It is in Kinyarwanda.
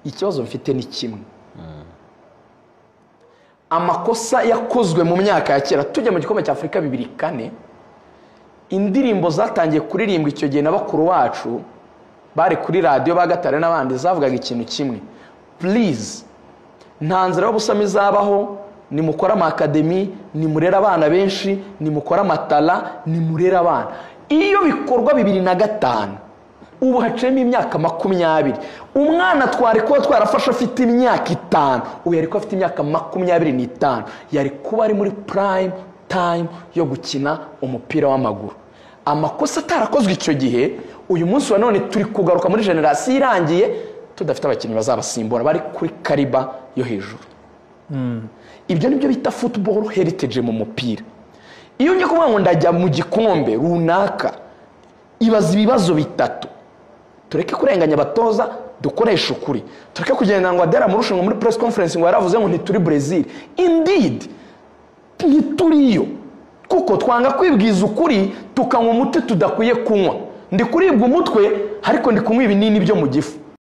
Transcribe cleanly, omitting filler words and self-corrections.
ikibazo mfite ni kimwe amakosa yakozwe mu myaka ya kera tujya mu gikombe cya Afurika 2004 indirimbo zatangiye kuririmbwa icyo gihe n'abakuru bacu bari kuri radio bagatare n'abandi zavugaga ikintu kimwe please nta nzira yo busama izabaho ni mukora ama academy ni murera abana benshi ni mukora amatala ni murera abana iyo bikorwa 2005 ubu hacemo imyaka 20 umwana twari ko twarafasha afite imyaka 5 ubu yari ko afite imyaka 25 yari kuba ari muri prime time yo gukina umupira w'amaguru amakosa atarakozwe icyo gihe uyu munsi wa none turi kugaruka muri generation irangiye tudafite abakinnyi bazabasimbura bari kuri kariba yo hejuru ibyo nibyo bita football heritage mu mupira iyo ngiye kuvuga ngo ndajya mu gikombe runaka ibaza ibibazo bitatu tureke kurenganya abatoza dukoresha ukuri tureke kugenda ngo adera murushanwa muri press conference ngo yaravuze ngo ntituri Brazil indeed ntituriyo kuko twanga kwibwiza ukuri tukanywa umuti tudakwiye kunywa ndi kuribwa umutwe ariko ndi kunywa ibinini byo mu gifu